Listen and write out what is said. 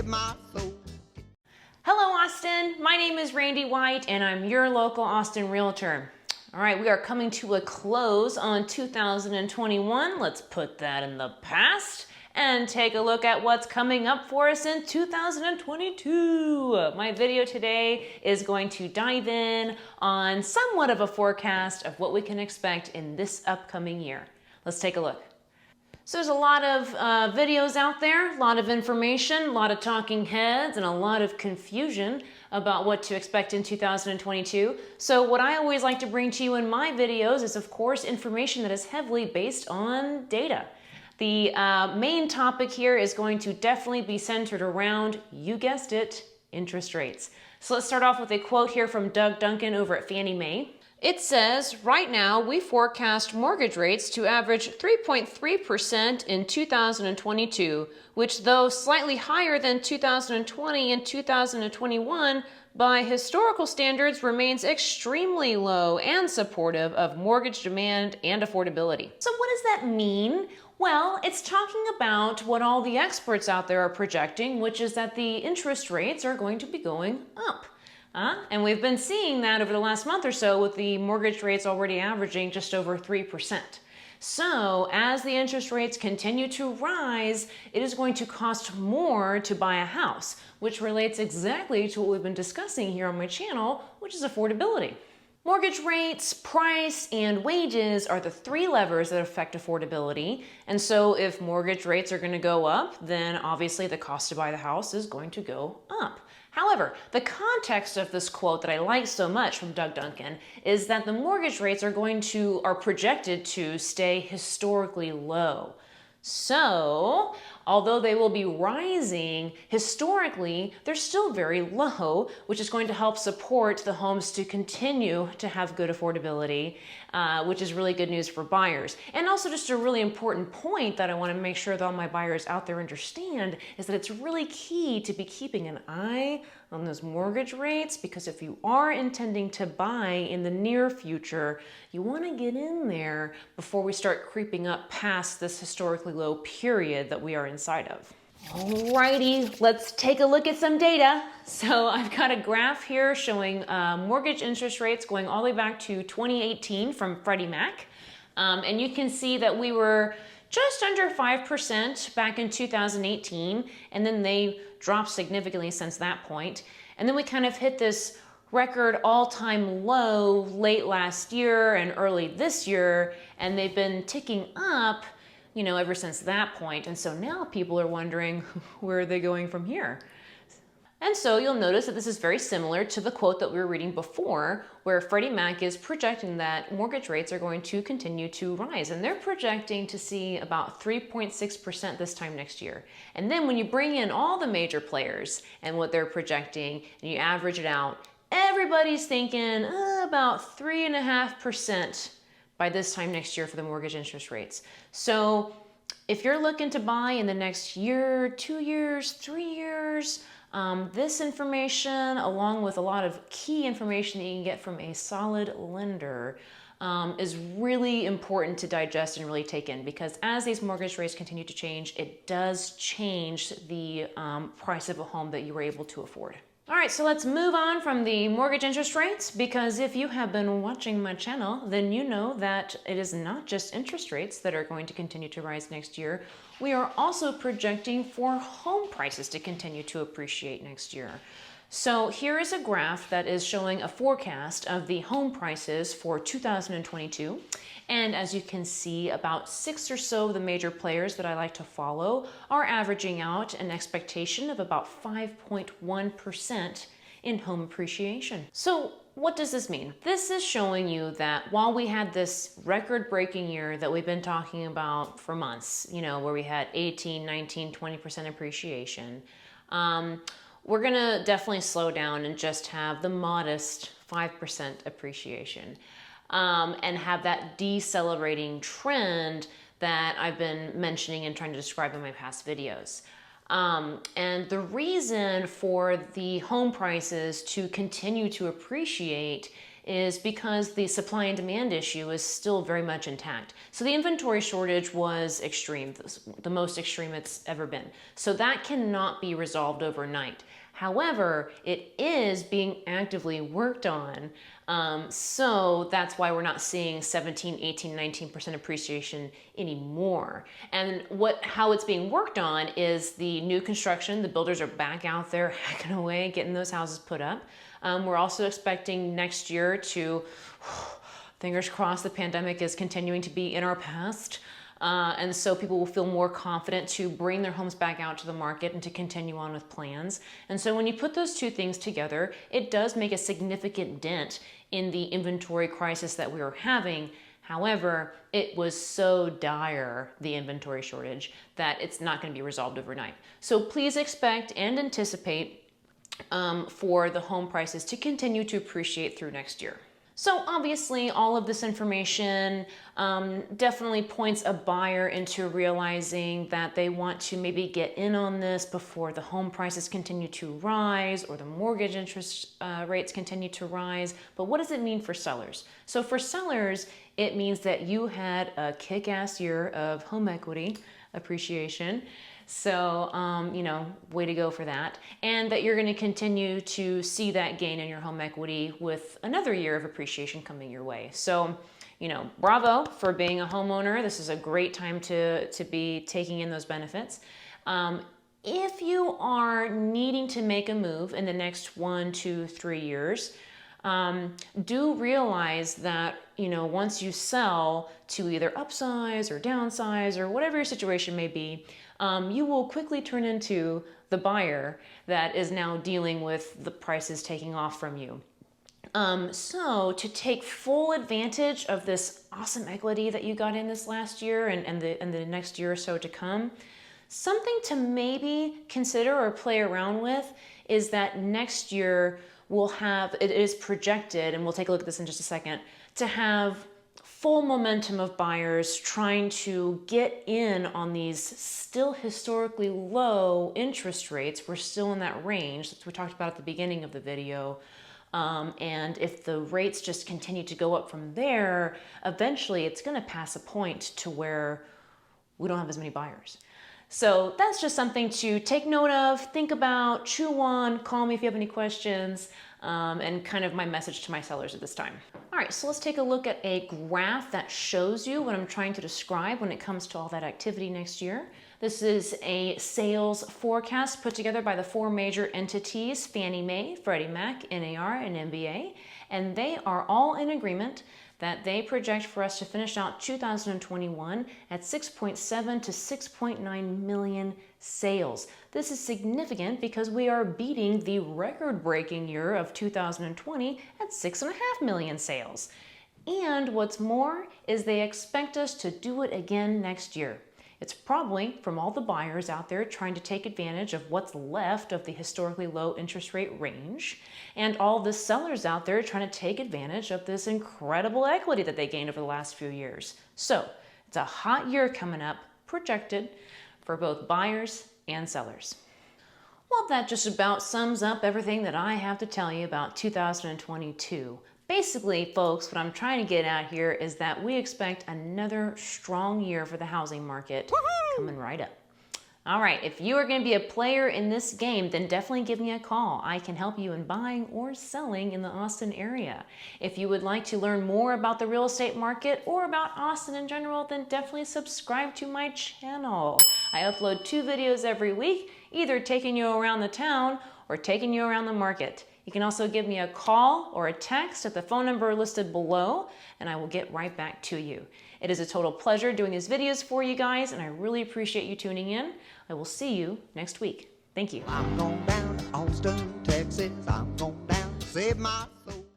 my soul. Hello, Austin. My name is Randy White, and I'm your local Austin realtor. All right, we are coming to a close on 2021. Let's put that in the past and take a look at what's coming up for us in 2022. My video today is going to dive in on somewhat of a forecast of what we can expect in this upcoming year. Let's take a look. So there's a lot of videos out there, a lot of information, a lot of talking heads, and a lot of confusion about what to expect in 2022. So what I always like to bring to you in my videos is, of course, information that is heavily based on data. The main topic here is going to definitely be centered around, you guessed it, interest rates. So let's start off with a quote here from Doug Duncan over at Fannie Mae. It says, right now we forecast mortgage rates to average 3.3% in 2022, which though slightly higher than 2020 and 2021, by historical standards remains extremely low and supportive of mortgage demand and affordability. So what does that mean? Well, it's talking about what all the experts out there are projecting, which is that the interest rates are going to be going up. And we've been seeing that over the last month or so with the mortgage rates already averaging just over 3%. So as the interest rates continue to rise, it is going to cost more to buy a house, which relates exactly to what we've been discussing here on my channel, which is affordability. Mortgage rates, price, and wages are the three levers that affect affordability. And so if mortgage rates are going to go up, then obviously the cost to buy the house is going to go up. However, the context of this quote that I like so much from Doug Duncan is that the mortgage rates are projected to stay historically low. So, although they will be rising, historically, they're still very low, which is going to help support the homes to continue to have good affordability, which is really good news for buyers. And also just a really important point that I want to make sure that all my buyers out there understand is that it's really key to be keeping an eye on those mortgage rates, because if you are intending to buy in the near future, you want to get in there before we start creeping up past this historically low period that we are inside of. Alrighty, let's take a look at some data. So I've got a graph here showing mortgage interest rates going all the way back to 2018 from Freddie Mac. And you can see that we were just under 5% back in 2018, and then they dropped significantly since that point. And then we kind of hit this record all-time low late last year and early this year, and they've been ticking up, you know, ever since that point. And so now people are wondering, where are they going from here? And so you'll notice that this is very similar to the quote that we were reading before, where Freddie Mac is projecting that mortgage rates are going to continue to rise. And they're projecting to see about 3.6% this time next year. And then when you bring in all the major players and what they're projecting, and you average it out, everybody's thinking about 3.5% by this time next year for the mortgage interest rates. So if you're looking to buy in the next year, 2 years, 3 years, this information, along with a lot of key information that you can get from a solid lender, is really important to digest and really take in, because as these mortgage rates continue to change, it does change the price of a home that you were able to afford. All right, so let's move on from the mortgage interest rates, because if you have been watching my channel, then you know that it is not just interest rates that are going to continue to rise next year. We are also projecting for home prices to continue to appreciate next year. So here is a graph that is showing a forecast of the home prices for 2022. And as you can see, about 6 or so of the major players that I like to follow are averaging out an expectation of about 5.1% in home appreciation. So what does this mean? This is showing you that while we had this record-breaking year that we've been talking about for months, you know, where we had 18, 19, 20% appreciation, we're gonna definitely slow down and just have the modest 5% appreciation, and have that decelerating trend that I've been mentioning and trying to describe in my past videos. And the reason for the home prices to continue to appreciate is because the supply and demand issue is still very much intact. So the inventory shortage was extreme, the most extreme it's ever been. So that cannot be resolved overnight. However, it is being actively worked on. So that's why we're not seeing 17, 18, 19% appreciation anymore. And how it's being worked on is the new construction. The builders are back out there hacking away, getting those houses put up. We're also expecting next year to, fingers crossed, the pandemic is continuing to be in our past. And so people will feel more confident to bring their homes back out to the market and to continue on with plans. And so when you put those two things together, it does make a significant dent in the inventory crisis that we were having. However, it was so dire, the inventory shortage, that it's not going to be resolved overnight. So please expect and anticipate for the home prices to continue to appreciate through next year. So obviously all of this information definitely points a buyer into realizing that they want to maybe get in on this before the home prices continue to rise or the mortgage interest rates continue to rise. But what does it mean for sellers? So for sellers, it means that you had a kick-ass year of home equity appreciation. So, way to go for that. And that you're going to continue to see that gain in your home equity with another year of appreciation coming your way. So, bravo for being a homeowner. This is a great time to be taking in those benefits. If you are needing to make a move in the next 1, 2, 3 years, do realize that, once you sell to either upsize or downsize or whatever your situation may be, you will quickly turn into the buyer that is now dealing with the prices taking off from you. So to take full advantage of this awesome equity that you got in this last year and the next year or so to come, something to maybe consider or play around with is that next year it is projected, and we'll take a look at this in just a second, to have full momentum of buyers trying to get in on these still historically low interest rates. We're still in that range that we talked about at the beginning of the video. And if the rates just continue to go up from there, eventually it's going to pass a point to where we don't have as many buyers. So that's just something to take note of, think about, chew on, call me if you have any questions, and kind of my message to my sellers at this time. All right, so let's take a look at a graph that shows you what I'm trying to describe when it comes to all that activity next year. This is a sales forecast put together by the 4 major entities, Fannie Mae, Freddie Mac, NAR, and MBA, and they are all in agreement that they project for us to finish out 2021 at 6.7 to 6.9 million sales. This is significant because we are beating the record-breaking year of 2020 at 6.5 million sales. And what's more is they expect us to do it again next year. It's probably from all the buyers out there trying to take advantage of what's left of the historically low interest rate range, and all the sellers out there trying to take advantage of this incredible equity that they gained over the last few years. So it's a hot year coming up, projected, for both buyers and sellers. Well, that just about sums up everything that I have to tell you about 2022. Basically, folks, what I'm trying to get at here is that we expect another strong year for the housing market coming right up. All right, if you are going to be a player in this game, then definitely give me a call. I can help you in buying or selling in the Austin area. If you would like to learn more about the real estate market or about Austin in general, then definitely subscribe to my channel. I upload 2 videos every week, either taking you around the town or taking you around the market. You can also give me a call or a text at the phone number listed below, and I will get right back to you. It is a total pleasure doing these videos for you guys, and I really appreciate you tuning in. I will see you next week. Thank you. I'm going down to Austin, Texas. I'm going down to save my soul.